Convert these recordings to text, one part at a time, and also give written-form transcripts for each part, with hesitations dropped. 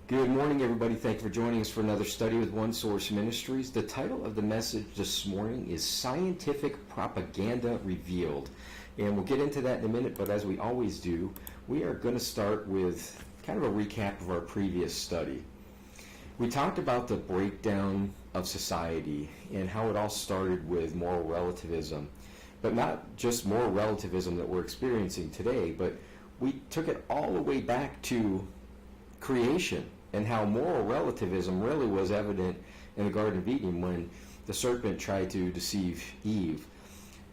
Good morning, everybody. Thank you for joining us for another study with One Source Ministries. The title of the message this morning is Scientific Propaganda Revealed. And we'll get into that in a minute, but as we always do, we are going to start with kind of a recap of our previous study. We talked about the breakdown of society and how it all started with moral relativism, but not just moral relativism that we're experiencing today, but we took it all the way back to creation and how moral relativism really was evident in the Garden of Eden when the serpent tried to deceive Eve.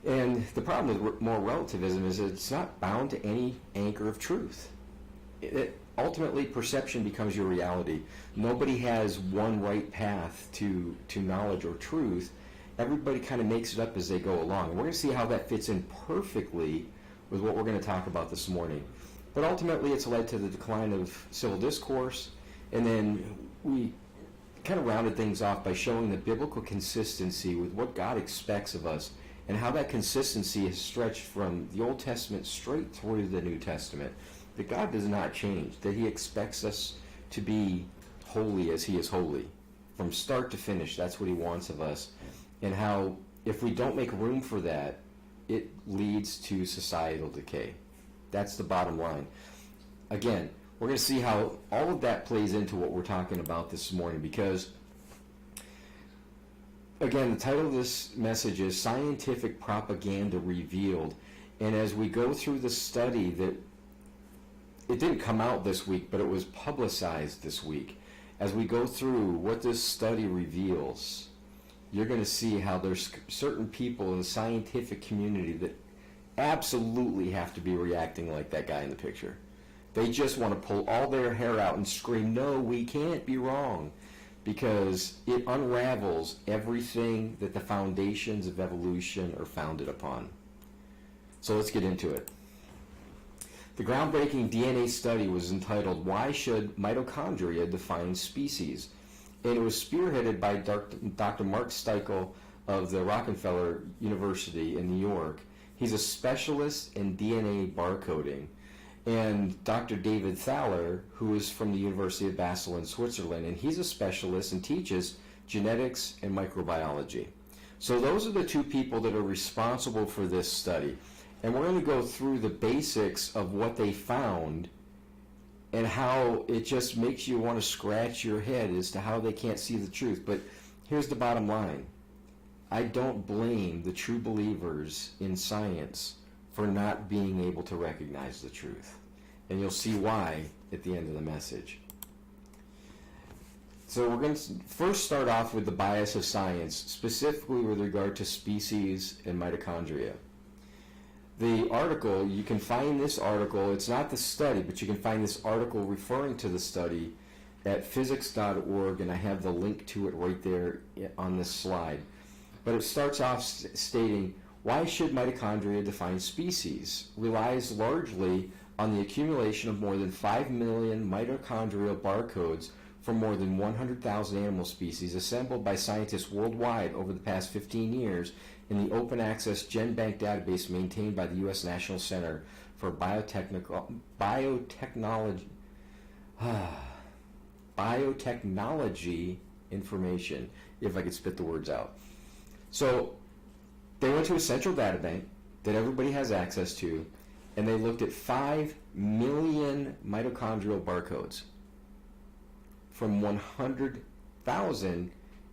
And the problem with moral relativism is that it's not bound to any anchor of truth. Ultimately, perception becomes your reality. Nobody has one right path to knowledge or truth. Everybody kind of makes it up as they go along. And we're going to see how that fits in perfectly with what we're going to talk about this morning. But ultimately, it's led to the decline of civil discourse, and then we kind of rounded things off by showing the biblical consistency with what God expects of us and how that consistency has stretched from the Old Testament straight through the New Testament. That God does not change, that He expects us to be holy as He is holy. From start to finish, that's what He wants of us. And how if we don't make room for that, it leads to societal decay. That's the bottom line. Again, we're going to see how all of that plays into what we're talking about this morning because, again, the title of this message is Scientific Propaganda Revealed. And as we go through the study, that it didn't come out this week, but it was publicized this week. As we go through what this study reveals, you're going to see how there's certain people in the scientific community that absolutely have to be reacting like that guy in the picture. They just want to pull all their hair out and scream, no, we can't be wrong, because it unravels everything that the foundations of evolution are founded upon. So let's get into it. The groundbreaking DNA study was entitled, Why Should Mitochondria Define Species? And it was spearheaded by Dr. Mark Steichel of the Rockefeller University in New York. He's a specialist in DNA barcoding. And Dr. David Thaler, who is from the University of Basel in Switzerland, and he's a specialist and teaches genetics and microbiology. So those are the two people that are responsible for this study. And we're going to go through the basics of what they found and how it just makes you want to scratch your head as to how they can't see the truth. But here's the bottom line. I don't blame the true believers in science for not being able to recognize the truth. And you'll see why at the end of the message. So we're going to first start off with the bias of science, specifically with regard to species and mitochondria. The article, you can find this article, it's not the study, but you can find this article referring to the study at physics.org, and I have the link to it right there on this slide. But it starts off stating, why should mitochondria define species? Relies largely on the accumulation of more than 5 million mitochondrial barcodes from more than 100,000 animal species assembled by scientists worldwide over the past 15 years in the open access GenBank database maintained by the U.S. National Center for Biotechnology Information, if I could spit the words out. So they went to a central databank that everybody has access to, and they looked at 5 million mitochondrial barcodes from 100,000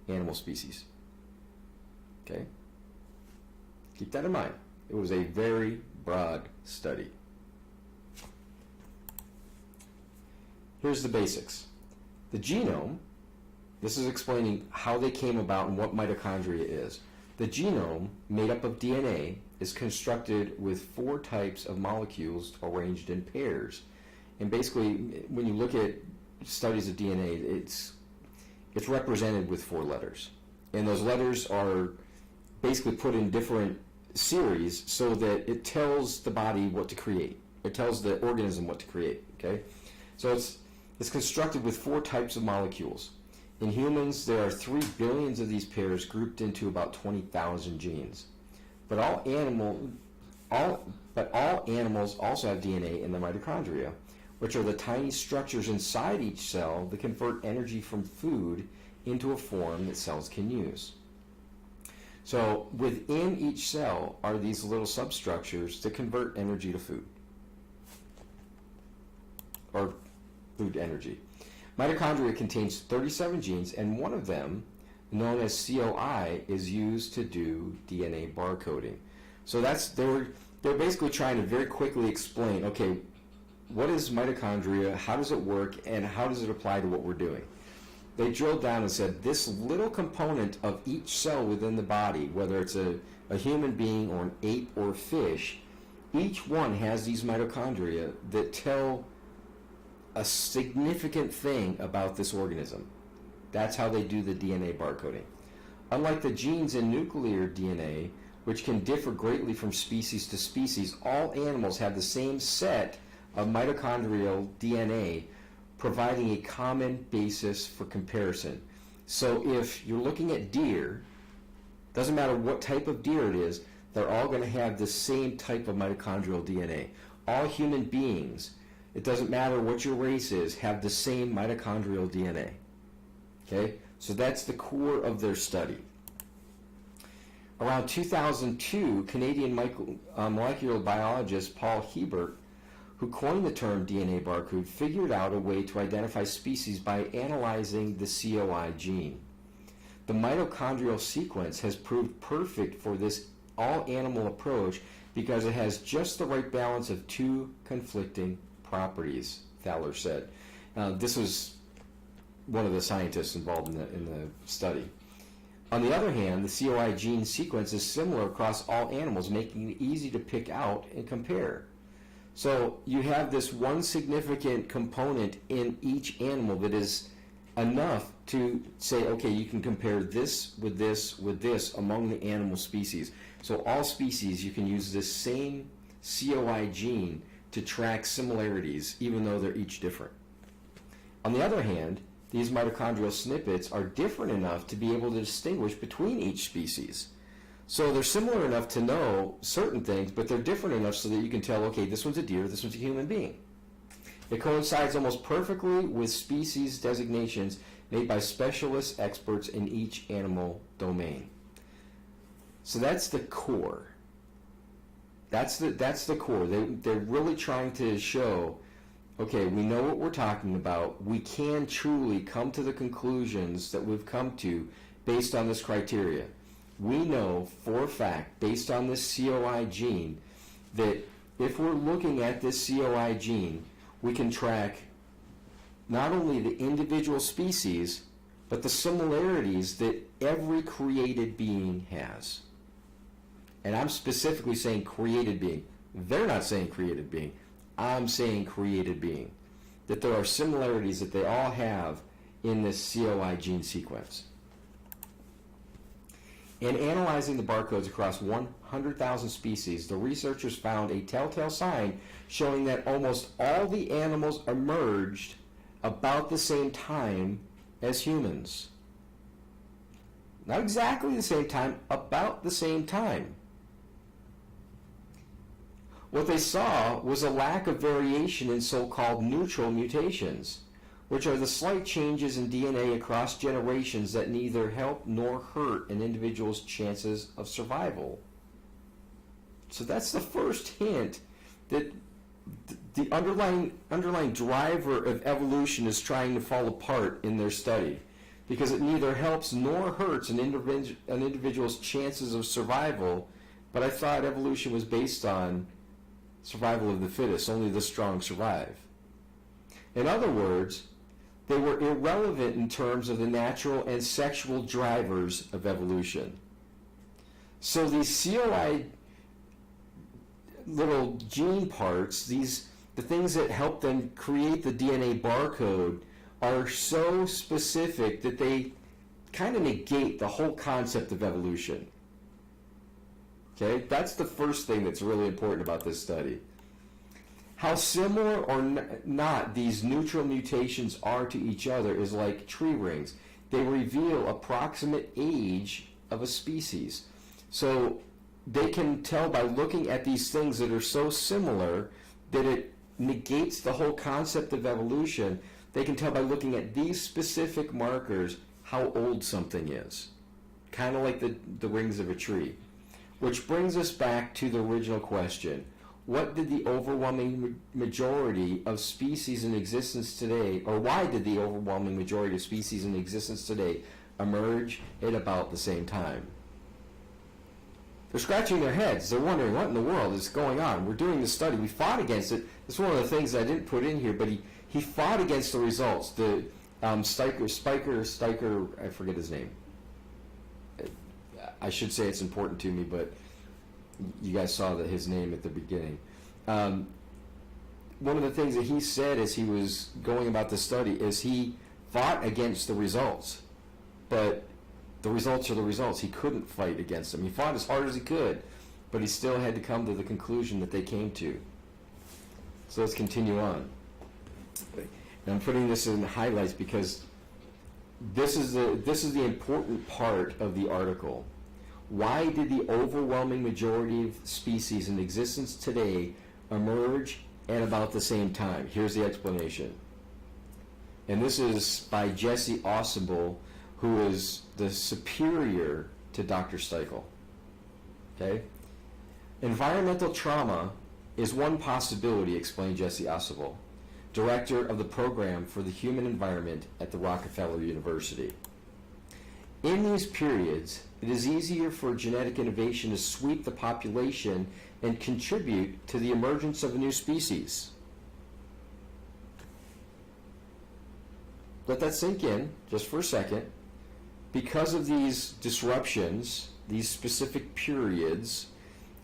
animal species. Okay? Keep that in mind. It was a very broad study. Here's the basics. The genome, this is explaining how they came about and what mitochondria is. The genome, made up of DNA, is constructed with 4 types of molecules arranged in pairs. And basically, when you look at studies of DNA, it's represented with 4 letters. And those letters are basically put in different series so that it tells the body what to create. It tells the organism what to create, okay? So it's constructed with 4 types of molecules. In humans, there are 3 billion of these pairs grouped into about 20,000 genes. But all animals also have DNA in the mitochondria, which are the tiny structures inside each cell that convert energy from food into a form that cells can use. So within each cell are these little substructures that convert energy to food, or food energy. Mitochondria contains 37 genes, and one of them, known as COI, is used to do DNA barcoding. So they're basically trying to very quickly explain, okay, what is mitochondria, how does it work, and how does it apply to what we're doing? They drilled down and said this little component of each cell within the body, whether it's a human being or an ape or a fish, each one has these mitochondria that tell a significant thing about this organism. That's how they do the DNA barcoding. Unlike the genes in nuclear DNA, which can differ greatly from species to species, all animals have the same set of mitochondrial DNA, providing a common basis for comparison. So if you're looking at deer, doesn't matter what type of deer it is, they're all going to have the same type of mitochondrial DNA. All human beings, it doesn't matter what your race is, have the same mitochondrial DNA. Okay? So that's the core of their study. Around 2002, Canadian molecular biologist Paul Hebert, who coined the term DNA barcode, figured out a way to identify species by analyzing the COI gene. The mitochondrial sequence has proved perfect for this all-animal approach because it has just the right balance of two conflicting properties, Thaler said. This was one of the scientists involved in the study. On the other hand, the COI gene sequence is similar across all animals, making it easy to pick out and compare. So you have this one significant component in each animal that is enough to say, okay, you can compare this with this with this among the animal species. So all species, you can use this same COI gene to track similarities, even though they're each different. On the other hand, these mitochondrial snippets are different enough to be able to distinguish between each species. So they're similar enough to know certain things, but they're different enough so that you can tell, okay, this one's a deer, this one's a human being. It coincides almost perfectly with species designations made by specialist experts in each animal domain. So that's the core. That's the core. They're really trying to show, okay, we know what we're talking about. We can truly come to the conclusions that we've come to based on this criteria. We know for a fact, based on this COI gene, that if we're looking at this COI gene, we can track not only the individual species, but the similarities that every created being has. And I'm specifically saying created being. They're not saying created being. I'm saying created being. That there are similarities that they all have in this COI gene sequence. In analyzing the barcodes across 100,000 species, the researchers found a telltale sign showing that almost all the animals emerged about the same time as humans. Not exactly the same time, about the same time. What they saw was a lack of variation in so-called neutral mutations, which are the slight changes in DNA across generations that neither help nor hurt an individual's chances of survival. So that's the first hint that the underlying driver of evolution is trying to fall apart in their study, because it neither helps nor hurts an individual's chances of survival. But I thought evolution was based on survival of the fittest, only the strong survive. In other words, they were irrelevant in terms of the natural and sexual drivers of evolution. So these COI little gene parts, the things that help them create the DNA barcode, are so specific that they kind of negate the whole concept of evolution. Okay, that's the first thing that's really important about this study. How similar or not these neutral mutations are to each other is like tree rings. They reveal approximate age of a species. So they can tell by looking at these things that are so similar that it negates the whole concept of evolution. They can tell by looking at these specific markers how old something is. Kind of like the rings of a tree. Which brings us back to the original question. What did the overwhelming majority of species in existence today, or why did the overwhelming majority of species in existence today emerge at about the same time? They're scratching their heads. They're wondering what in the world is going on. We're doing this study. We fought against it. It's one of the things I didn't put in here, but he fought against the results. The Steiker, I forget his name. I should say it's important to me, but you guys saw his name at the beginning. One of the things that he said as he was going about the study is he fought against the results, but the results are the results. He couldn't fight against them. He fought as hard as he could, but he still had to come to the conclusion that they came to. So let's continue on. And I'm putting this in the highlights because this is the important part of the article. Why did the overwhelming majority of species in existence today emerge at about the same time? Here's the explanation. And this is by Jesse Ausubel, who is the superior to Dr. Steichel. Okay? Environmental trauma is one possibility, explained Jesse Ausubel, director of the program for the human environment at the Rockefeller University. In these periods, it is easier for genetic innovation to sweep the population and contribute to the emergence of a new species. Let that sink in just for a second. Because of these disruptions, these specific periods,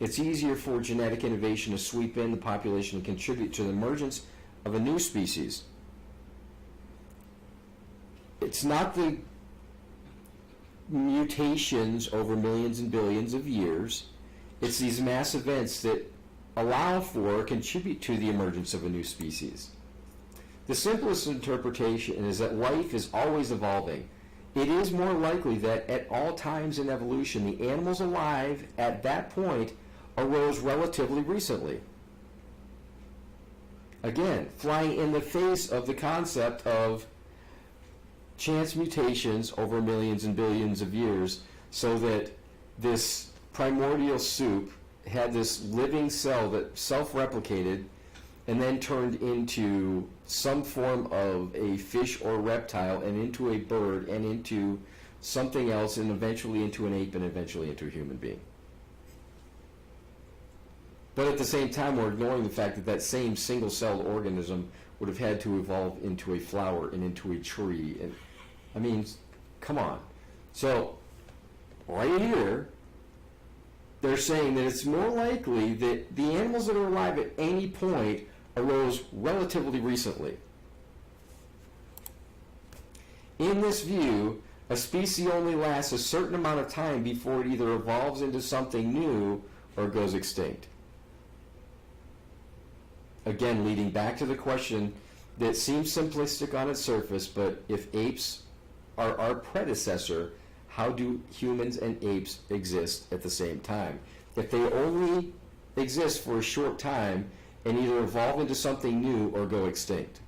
it's easier for genetic innovation to sweep in the population and contribute to the emergence of a new species. It's not the mutations over millions and billions of years. It's these mass events that allow for or contribute to the emergence of a new species. The simplest interpretation is that life is always evolving. It is more likely that at all times in evolution, the animals alive at that point arose relatively recently. Again, flying in the face of the concept of chance mutations over millions and billions of years, so that this primordial soup had this living cell that self-replicated and then turned into some form of a fish or reptile and into a bird and into something else and eventually into an ape and eventually into a human being. But at the same time, we're ignoring the fact that that same single-celled organism would have had to evolve into a flower and into a tree. And I mean, come on. So, right here, they're saying that it's more likely that the animals that are alive at any point arose relatively recently. In this view, a species only lasts a certain amount of time before it either evolves into something new or goes extinct. Again, leading back to the question that seems simplistic on its surface, but if apes are our predecessor, how do humans and apes exist at the same time? If they only exist for a short time and either evolve into something new or go extinct.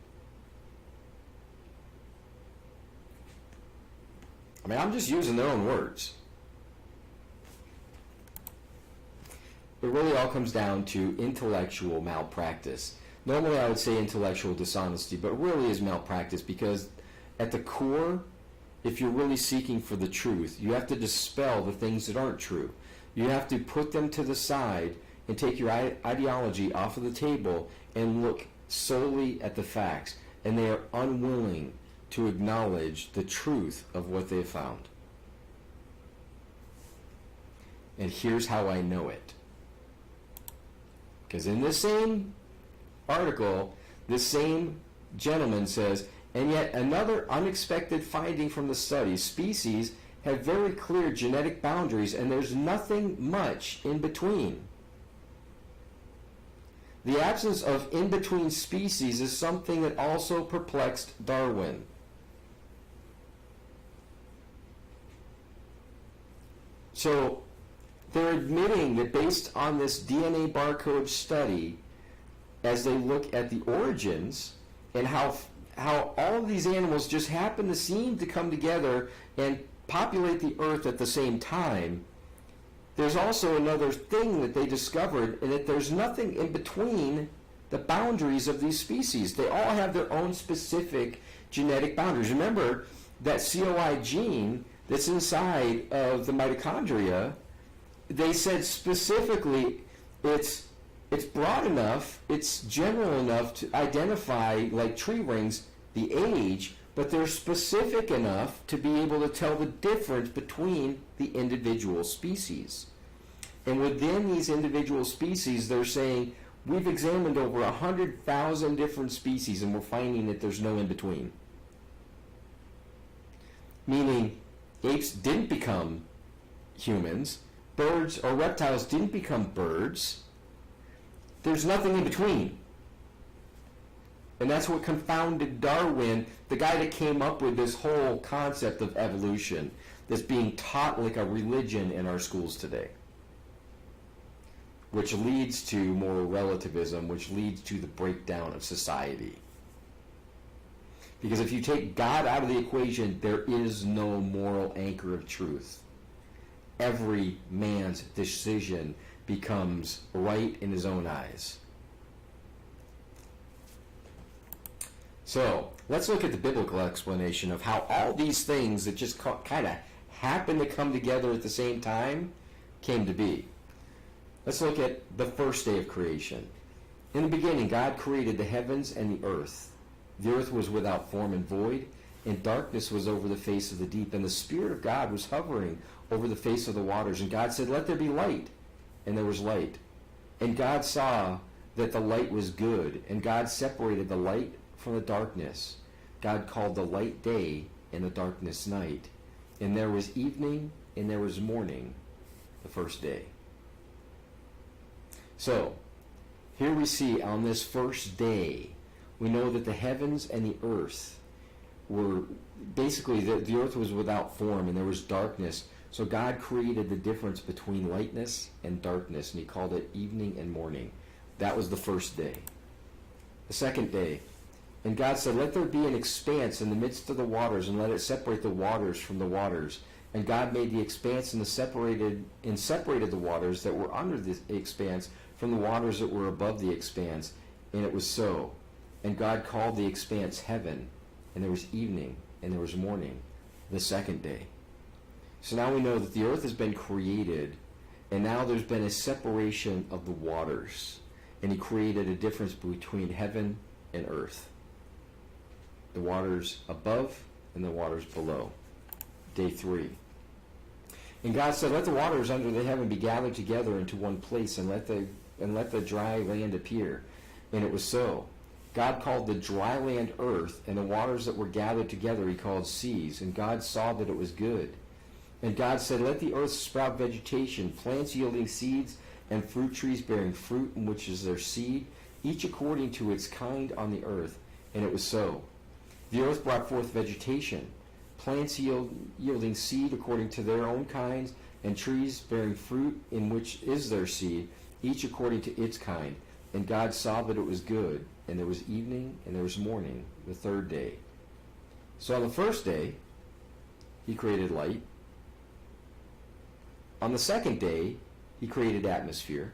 I mean, I'm just using their own words. It really all comes down to intellectual malpractice. Normally I would say intellectual dishonesty, but it really is malpractice because at the core, if you're really seeking for the truth, you have to dispel the things that aren't true. You have to put them to the side and take your ideology off of the table and look solely at the facts. And they are unwilling to acknowledge the truth of what they have found. And here's how I know it. Because in this same article, this same gentleman says, and yet another unexpected finding from the study, species have very clear genetic boundaries and there's nothing much in between. The absence of in-between species is something that also perplexed Darwin. So they're admitting that based on this DNA barcode study, as they look at the origins and how all of these animals just happen to seem to come together and populate the earth at the same time, there's also another thing that they discovered, and that there's nothing in between the boundaries of these species. They all have their own specific genetic boundaries. Remember that COI gene that's inside of the mitochondria, they said specifically it's broad enough, it's general enough to identify, like tree rings, the age, but they're specific enough to be able to tell the difference between the individual species. And within these individual species, they're saying, we've examined over 100,000 different species and we're finding that there's no in between. Meaning, apes didn't become humans, birds or reptiles didn't become birds. There's nothing in between. And that's what confounded Darwin, the guy that came up with this whole concept of evolution that's being taught like a religion in our schools today, which leads to moral relativism, which leads to the breakdown of society. Because if you take God out of the equation, there is no moral anchor of truth. Every man's decision becomes right in his own eyes. So, let's look at the biblical explanation of how all these things that just kind of happen to come together at the same time came to be. Let's look at the first day of creation. In the beginning, God created the heavens and the earth. The earth was without form and void, and darkness was over the face of the deep, and the Spirit of God was hovering over the face of the waters. And God said, "Let there be light," and there was light. And God saw that the light was good, and God separated the light from the darkness. God called the light day, and the darkness night. And there was evening, and there was morning, the first day. So, here we see on this first day, we know that the heavens and the earth were, basically the earth was without form and there was darkness. So God created the difference between lightness and darkness, and he called it evening and morning. That was the first day. The second day, and God said, "Let there be an expanse in the midst of the waters, and let it separate the waters from the waters." And God made the expanse and separated the waters that were under the expanse from the waters that were above the expanse. And it was so. And God called the expanse heaven. And there was evening and there was morning, the second day. So now we know that the earth has been created, and now there's been a separation of the waters. And he created a difference between heaven and earth. The waters above and the waters below. Day 3. And God said, "Let the waters under the heaven be gathered together into one place, and let the dry land appear." And it was so. God called the dry land earth, and the waters that were gathered together he called seas. And God saw that it was good. And God said, "Let the earth sprout vegetation, plants yielding seeds, and fruit trees bearing fruit, in which is their seed, each according to its kind on the earth." And it was so. The earth brought forth vegetation, plants yielding seed according to their own kinds, and trees bearing fruit, in which is their seed, each according to its kind. And God saw that it was good. And there was evening and there was morning, the third day. So on the first day, he created light. On the second day, he created atmosphere.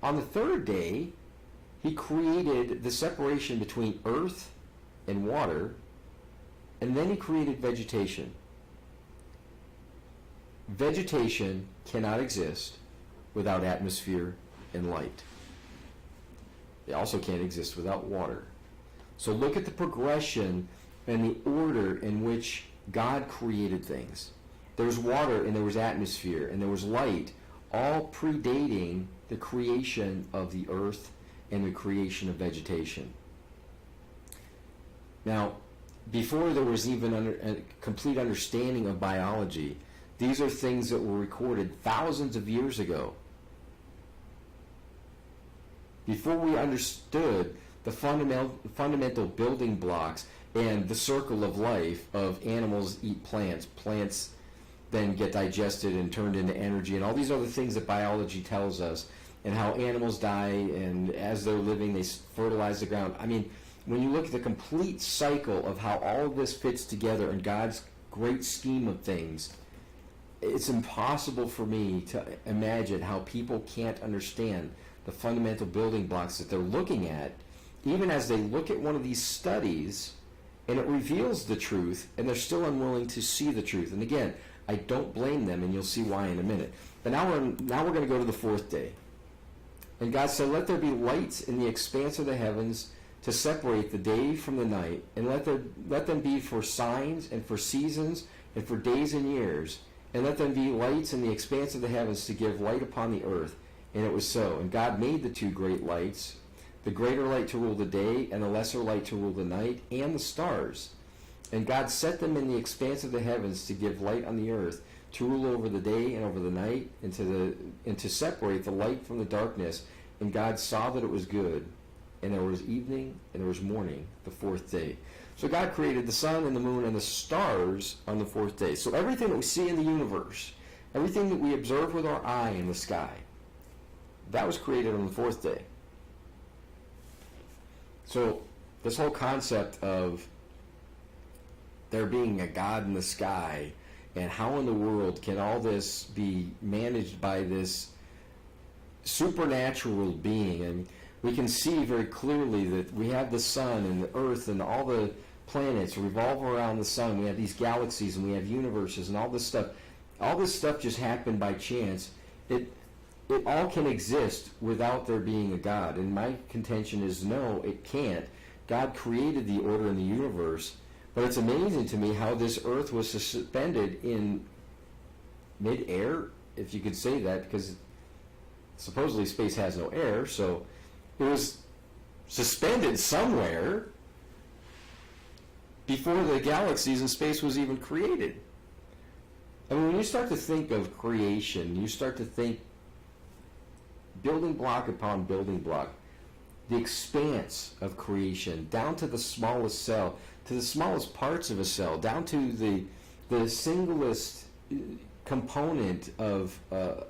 On the third day, he created the separation between earth and water, and then he created vegetation. Vegetation cannot exist without atmosphere and light. It also can't exist without water. So look at the progression and the order in which God created things. There was water and there was atmosphere and there was light, all predating the creation of the earth and the creation of vegetation. Now, before there was even a complete understanding of biology, these are things that were recorded thousands of years ago. Before we understood the fundamental building blocks and the circle of life of animals eat plants, plants then get digested and turned into energy, and all these other things that biology tells us, and how animals die, and as they're living, they fertilize the ground. I mean, when you look at the complete cycle of how all of this fits together in God's great scheme of things, it's impossible for me to imagine how people can't understand the fundamental building blocks that they're looking at, even as they look at one of these studies and it reveals the truth, and they're still unwilling to see the truth. And again, I don't blame them, and you'll see why in a minute. But now we're going to go to the fourth day. And God said, let there be lights in the expanse of the heavens to separate the day from the night, and let them be for signs and for seasons and for days and years, and let them be lights in the expanse of the heavens to give light upon the earth. And it was so. And God made the two great lights, the greater light to rule the day, and the lesser light to rule the night, and the stars. And God set them in the expanse of the heavens to give light on the earth, to rule over the day and over the night, and to separate the light from the darkness. And God saw that it was good. And there was evening and there was morning, the fourth day. So God created the sun and the moon and the stars on the fourth day. So everything that we see in the universe, everything that we observe with our eye in the sky, that was created on the fourth day. So this whole concept of there being a God in the sky, and how in the world can all this be managed by this supernatural being? And we can see very clearly that we have the sun and the earth and all the planets revolve around the sun. We have these galaxies and we have universes and all this stuff. All this stuff just happened by chance. It all can exist without there being a God. And my contention is no, it can't. God created the order in the universe. But it's amazing to me how this earth was suspended in mid-air, if you could say that, because supposedly space has no air, so it was suspended somewhere before the galaxies and space was even created. I mean, when you start to think of creation, you start to think building block upon building block, the expanse of creation, down to the smallest cell, to the smallest parts of a cell, down to the singlest component of a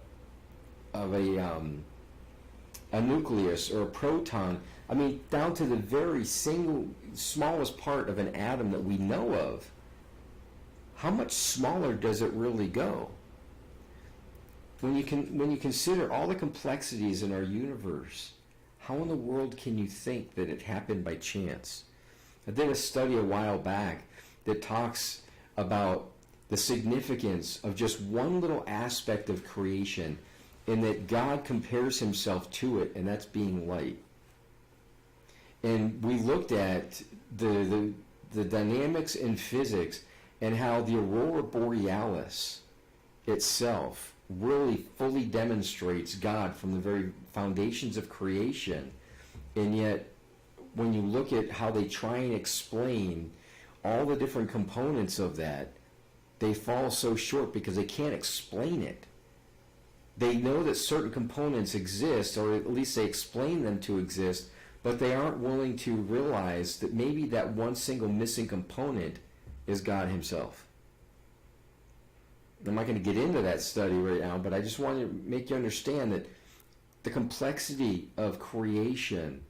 nucleus or a proton. I mean, down to the very single smallest part of an atom that we know of. How much smaller does it really go? When you consider all the complexities in our universe, how in the world can you think that it happened by chance? I did a study a while back that talks about the significance of just one little aspect of creation, in that God compares himself to it, and that's being light. And we looked at the dynamics in physics and how the aurora borealis itself really fully demonstrates God from the very foundations of creation. And yet, when you look at how they try and explain all the different components of that, they fall so short because they can't explain it. They know that certain components exist, or at least they explain them to exist, but they aren't willing to realize that maybe that one single missing component is God himself. I'm not going to get into that study right now, but I just want to make you understand that the complexity of creation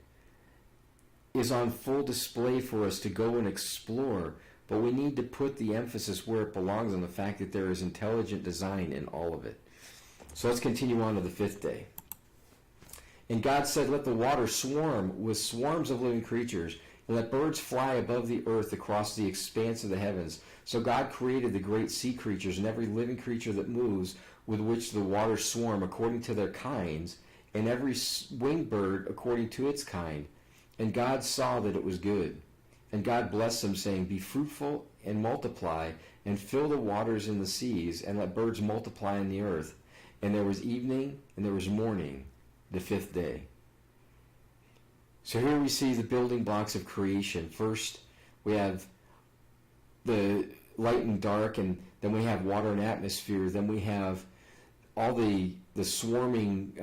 is on full display for us to go and explore, but we need to put the emphasis where it belongs, on the fact that there is intelligent design in all of it. So let's continue on to the fifth day. And God said, let the water swarm with swarms of living creatures, and let birds fly above the earth across the expanse of the heavens. So God created the great sea creatures and every living creature that moves, with which the waters swarm according to their kinds, and every winged bird according to its kind. And God saw that it was good. And God blessed them, saying, be fruitful and multiply, and fill the waters in the seas, and let birds multiply in the earth. And there was evening and there was morning, the fifth day. So here we see the building blocks of creation. First, we have the light and dark, and then we have water and atmosphere. Then we have all the swarming,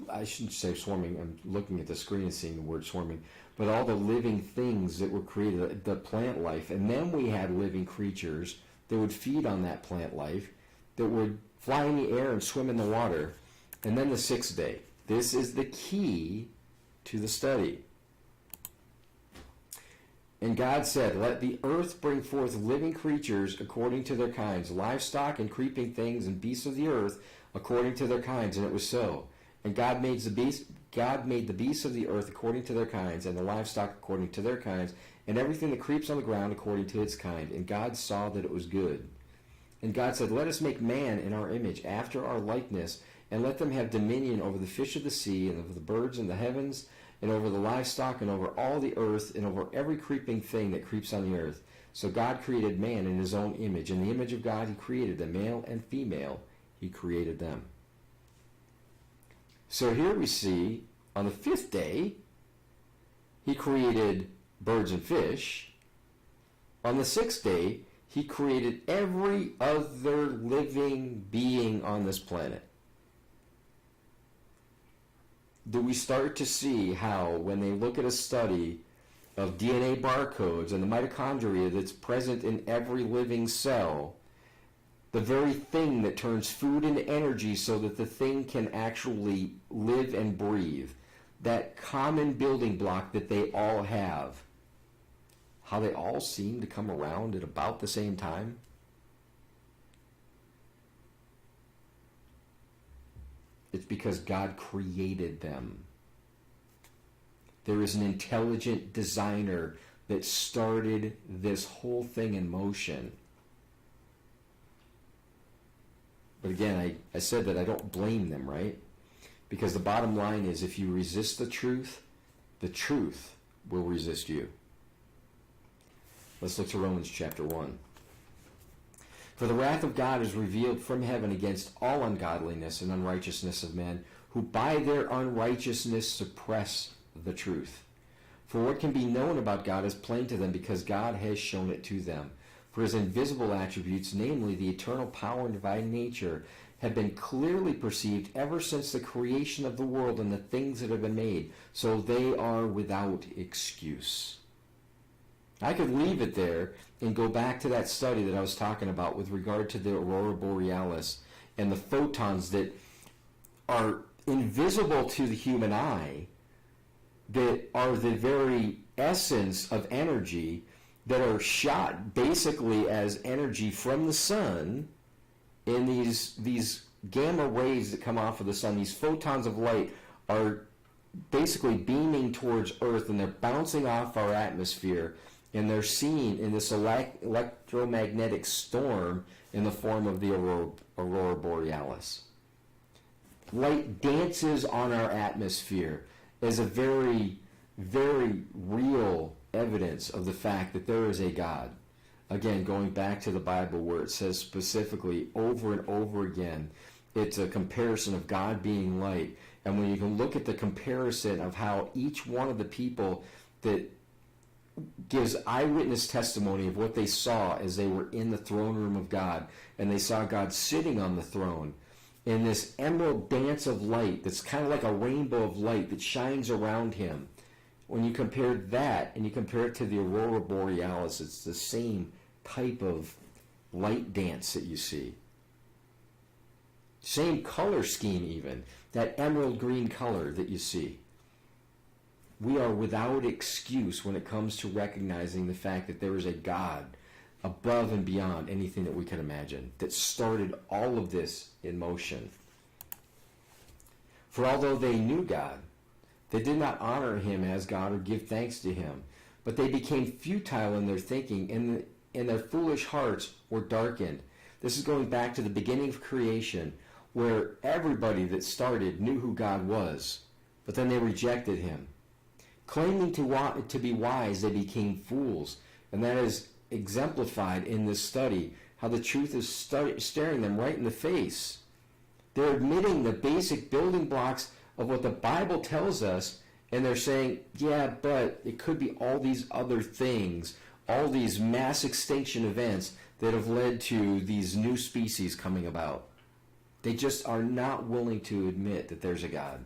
I shouldn't say swarming, I'm looking at the screen and seeing the word swarming, but all the living things that were created, the plant life. And then we had living creatures that would feed on that plant life, that would fly in the air and swim in the water. And then the sixth day. This is the key to the study. And God said, let the earth bring forth living creatures according to their kinds, livestock and creeping things and beasts of the earth according to their kinds. And it was so. And God made the beasts of the earth according to their kinds, and the livestock according to their kinds, and everything that creeps on the ground according to its kind. And God saw that it was good. And God said, let us make man in our image, after our likeness, and let them have dominion over the fish of the sea, and over the birds in the heavens, and over the livestock, and over all the earth, and over every creeping thing that creeps on the earth. So God created man in his own image. In the image of God he created them, male and female he created them. So here we see, on the fifth day, he created birds and fish. On the sixth day, he created every other living being on this planet. Do we start to see how, when they look at a study of DNA barcodes and the mitochondria that's present in every living cell, the very thing that turns food into energy so that the thing can actually live and breathe, that common building block that they all have, how they all seem to come around at about the same time? It's because God created them. There is an intelligent designer that started this whole thing in motion. But again, I said that I don't blame them, right? Because the bottom line is, if you resist the truth will resist you. Let's look to Romans chapter 1. For the wrath of God is revealed from heaven against all ungodliness and unrighteousness of men, who by their unrighteousness suppress the truth. For what can be known about God is plain to them, because God has shown it to them. For his invisible attributes, namely the eternal power and divine nature, have been clearly perceived ever since the creation of the world and the things that have been made, so they are without excuse. I could leave it there and go back to that study that I was talking about with regard to the aurora borealis and the photons that are invisible to the human eye, that are the very essence of energy, that are shot basically as energy from the sun in these gamma rays that come off of the sun. These photons of light are basically beaming towards Earth, and they're bouncing off our atmosphere, and they're seen in this electromagnetic storm in the form of the aurora borealis. Light dances on our atmosphere as a very, very real evidence of the fact that there is a God. Again, going back to the Bible, where it says specifically over and over again, it's a comparison of God being light. And when you can look at the comparison of how each one of the people that gives eyewitness testimony of what they saw as they were in the throne room of God, and they saw God sitting on the throne in this emerald dance of light that's kind of like a rainbow of light that shines around him. When you compare that and you compare it to the aurora borealis, it's the same type of light dance that you see. Same color scheme even, that emerald green color that you see. We are without excuse when it comes to recognizing the fact that there is a God above and beyond anything that we can imagine, that started all of this in motion. For although they knew God, they did not honor him as God or give thanks to him, but they became futile in their thinking, and their foolish hearts were darkened. This is going back to the beginning of creation, where everybody that started knew who God was, but then they rejected him. Claiming to be wise, they became fools, and that is exemplified in this study, how the truth is staring them right in the face. They're admitting the basic building blocks of what the Bible tells us, and they're saying, yeah, but it could be all these other things, all these mass extinction events that have led to these new species coming about. They just are not willing to admit that there's a God.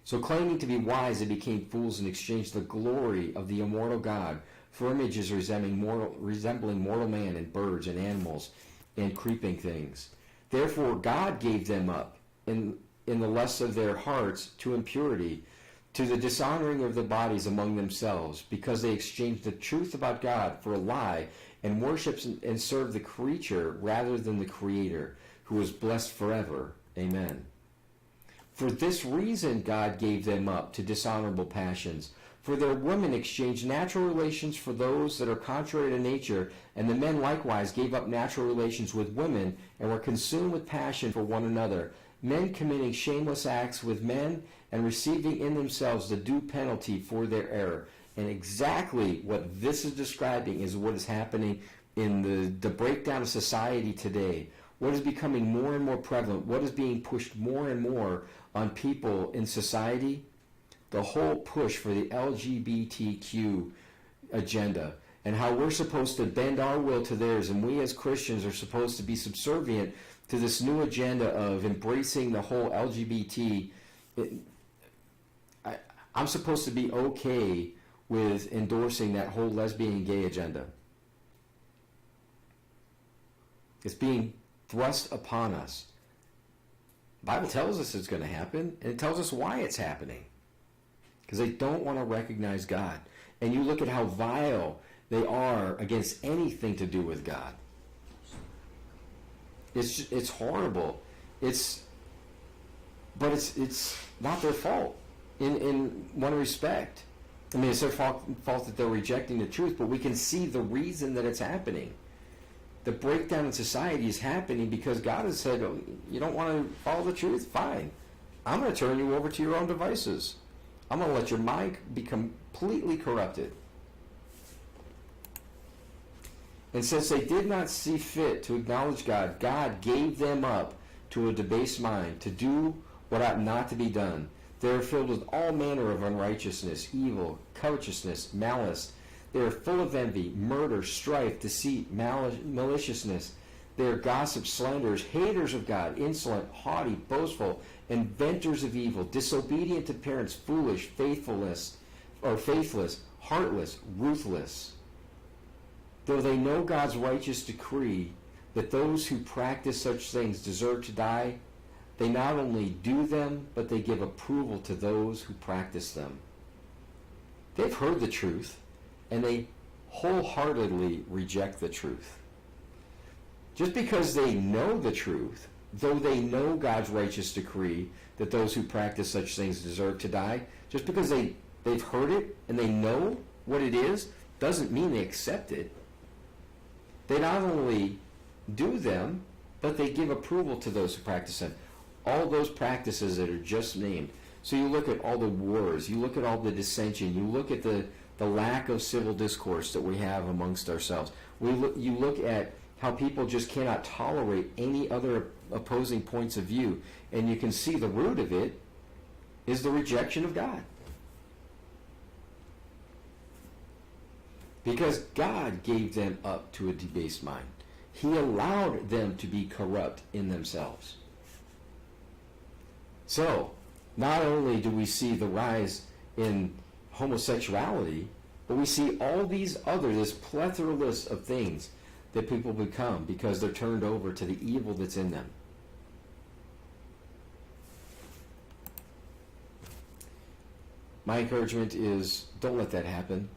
So claiming to be wise, they became fools and exchanged the glory of the immortal God for images resembling mortal man and birds and animals and creeping things. Therefore God gave them up in in the lusts of their hearts to impurity, to the dishonoring of their bodies among themselves, because they exchanged the truth about God for a lie, and worshipped and served the creature rather than the Creator, who is blessed forever. Amen. For this reason God gave them up to dishonorable passions. For their women exchanged natural relations for those that are contrary to nature, and the men likewise gave up natural relations with women, and were consumed with passion for one another, men committing shameless acts with men, and receiving in themselves the due penalty for their error. And exactly what this is describing is what is happening in the breakdown of society today. What is becoming more and more prevalent, what is being pushed more and more on people in society? The whole push for the LGBTQ agenda, and how we're supposed to bend our will to theirs, and we as Christians are supposed to be subservient to this new agenda of embracing the whole LGBT. I'm supposed to be okay with endorsing that whole lesbian and gay agenda. It's being thrust upon us. The Bible tells us it's going to happen, and it tells us why it's happening. Because they don't want to recognize God. And you look at how vile they are against anything to do with God. It's horrible. But it's not their fault in one respect. I mean, it's their fault that they're rejecting the truth, but we can see the reason that it's happening. The breakdown in society is happening because God has said, oh, you don't want to follow the truth? Fine. I'm going to turn you over to your own devices. I'm going to let your mind be completely corrupted. And since they did not see fit to acknowledge God, God gave them up to a debased mind to do what ought not to be done. They are filled with all manner of unrighteousness, evil, covetousness, malice. They are full of envy, murder, strife, deceit, maliciousness. They are gossips, slanderers, haters of God, insolent, haughty, boastful, inventors of evil, disobedient to parents, foolish, faithless, heartless, ruthless. Though they know God's righteous decree that those who practice such things deserve to die, they not only do them, but they give approval to those who practice them. They've heard the truth, and they wholeheartedly reject the truth. Just because they know the truth, though they know God's righteous decree that those who practice such things deserve to die, just because they've heard it and they know what it is, doesn't mean they accept it. They not only do them, but they give approval to those who practice them. All those practices that are just named. So you look at all the wars, you look at all the dissension, you look at the lack of civil discourse that we have amongst ourselves. You look at how people just cannot tolerate any other opposing points of view, and you can see the root of it is the rejection of God. Because God gave them up to a debased mind. He allowed them to be corrupt in themselves. So, not only do we see the rise in homosexuality, but we see all these this plethora list of things that people become because they're turned over to the evil that's in them. My encouragement is, don't let that happen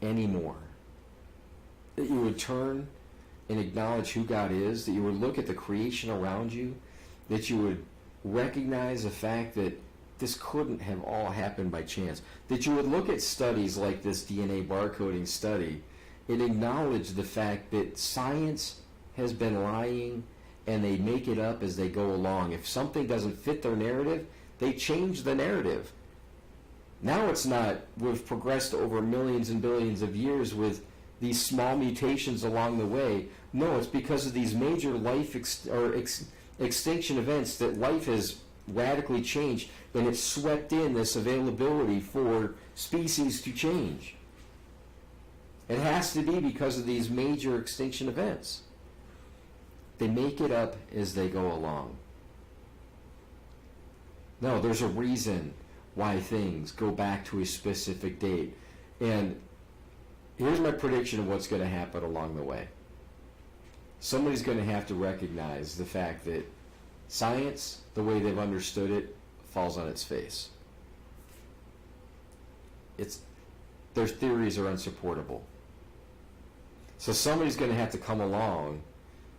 anymore. That you would turn and acknowledge who God is, that you would look at the creation around you, that you would recognize the fact that this couldn't have all happened by chance, that you would look at studies like this DNA barcoding study and acknowledge the fact that science has been lying and they make it up as they go along. If something doesn't fit their narrative, they change the narrative. Now it's not, we've progressed over millions and billions of years with these small mutations along the way. No, it's because of these major life extinction events that life has radically changed, and it's swept in this availability for species to change. It has to be because of these major extinction events. They make it up as they go along. No, there's a reason why things go back to a specific date. And here's my prediction of what's going to happen along the way. Somebody's going to have to recognize the fact that Science, the way they've understood it, falls on its face. Their theories are unsupportable. So somebody's going to have to come along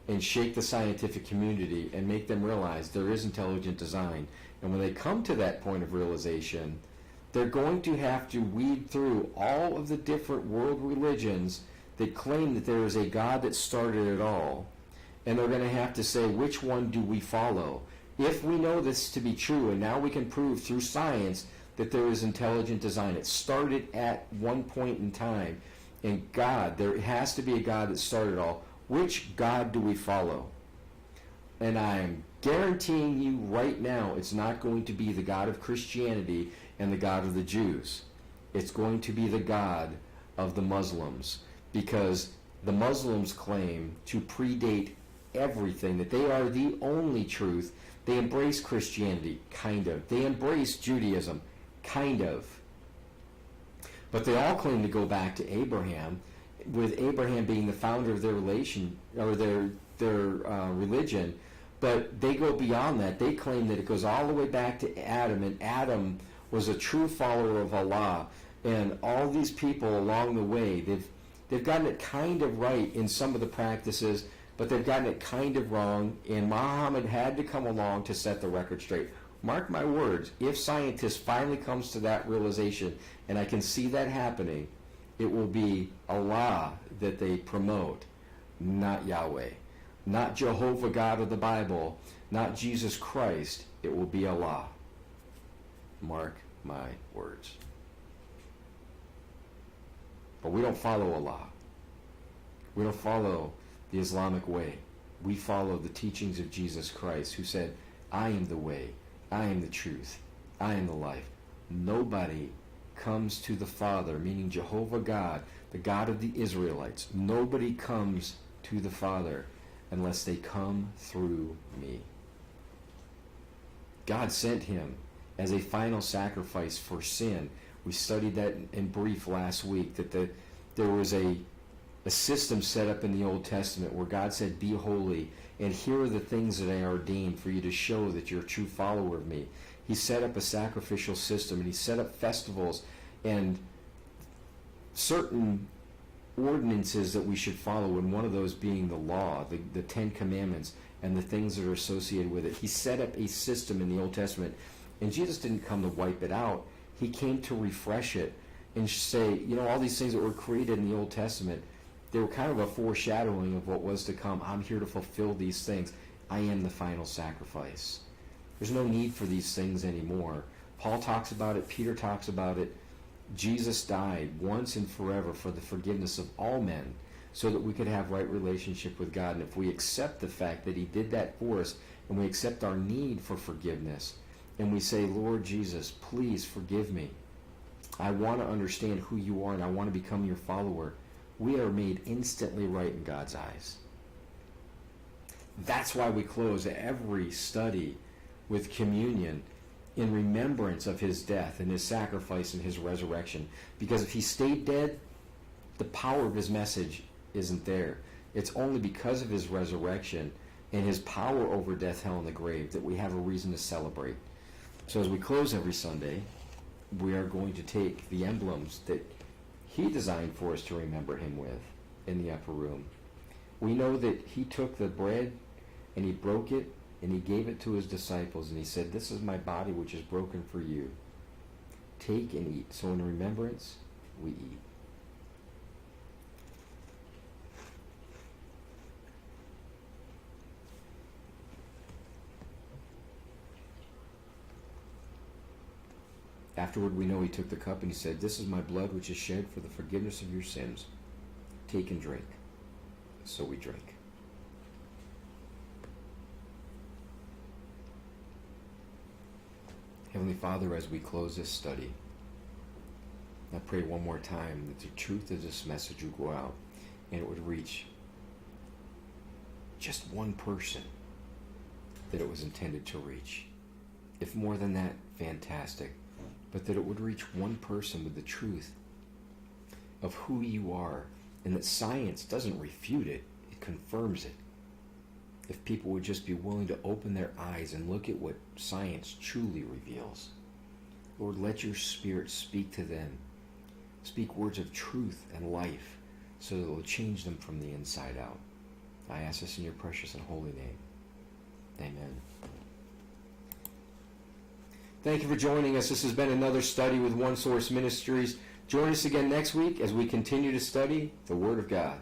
and shake the scientific community and make them realize there is intelligent design. And when they come to that point of realization, they're going to have to weed through all of the different world religions that claim that there is a God that started it all. And they're going to have to say, which one do we follow? If we know this to be true, and now we can prove through science that there is intelligent design. It started at one point in time. And God, there has to be a God that started it all. Which God do we follow? And I am guaranteeing you right now, it's not going to be the God of Christianity and the God of the Jews. It's going to be the God of the Muslims, because the Muslims claim to predate everything, that they are the only truth. They embrace Christianity, kind of. They embrace Judaism, kind of. But they all claim to go back to Abraham, with Abraham being the founder of their relation, or their religion. But they go beyond that. They claim that it goes all the way back to Adam, and Adam was a true follower of Allah. And all these people along the way, they've gotten it kind of right in some of the practices, but they've gotten it kind of wrong, and Muhammad had to come along to set the record straight. Mark my words, if scientists finally comes to that realization, and I can see that happening, it will be Allah that they promote, not Yahweh. Not Jehovah God of the Bible, not Jesus Christ. It will be Allah. Mark my words. But we don't follow Allah. We don't follow the Islamic way. We follow the teachings of Jesus Christ, who said, I am the way, I am the truth, I am the life. Nobody comes to the Father, meaning Jehovah God, the God of the Israelites. Nobody comes to the Father unless they come through me. God sent him as a final sacrifice for sin. We studied that in brief last week, that there was a system set up in the Old Testament where God said, be holy, and here are the things that I ordained for you to show that you're a true follower of me. He set up a sacrificial system, and he set up festivals and certain ordinances that we should follow, and one of those being the law, the Ten Commandments, and the things that are associated with it. He set up a system in the Old Testament, and Jesus didn't come to wipe it out. He came to refresh it and say, all these things that were created in the Old Testament, they were kind of a foreshadowing of what was to come. I'm here to fulfill these things. I am the final sacrifice. There's no need for these things anymore. Paul talks about it. Peter talks about it. Jesus died once and forever for the forgiveness of all men, so that we could have right relationship with God. And if we accept the fact that he did that for us, and we accept our need for forgiveness, and we say, Lord Jesus, please forgive me. I want to understand who you are, and I want to become your follower. We are made instantly right in God's eyes. That's why we close every study with communion, in remembrance of his death and his sacrifice and his resurrection. Because if he stayed dead, the power of his message isn't there. It's only because of his resurrection and his power over death, hell, and the grave that we have a reason to celebrate. So as we close every Sunday, we are going to take the emblems that he designed for us to remember him with in the upper room. We know that he took the bread and he broke it, and he gave it to his disciples, and he said, this is my body which is broken for you. Take and eat. So in remembrance, we eat. Afterward, we know he took the cup and he said, this is my blood which is shed for the forgiveness of your sins. Take and drink. So we drink. Heavenly Father, as we close this study, I pray one more time that the truth of this message would go out and it would reach just one person that it was intended to reach. If more than that, fantastic. But that it would reach one person with the truth of who you are, and that science doesn't refute it, it confirms it. if people would just be willing to open their eyes and look at what science truly reveals. Lord, let your Spirit speak to them. Speak words of truth and life so that it will change them from the inside out. I ask this in your precious and holy name. Amen. Thank you for joining us. This has been another study with One Source Ministries. Join us again next week as we continue to study the Word of God.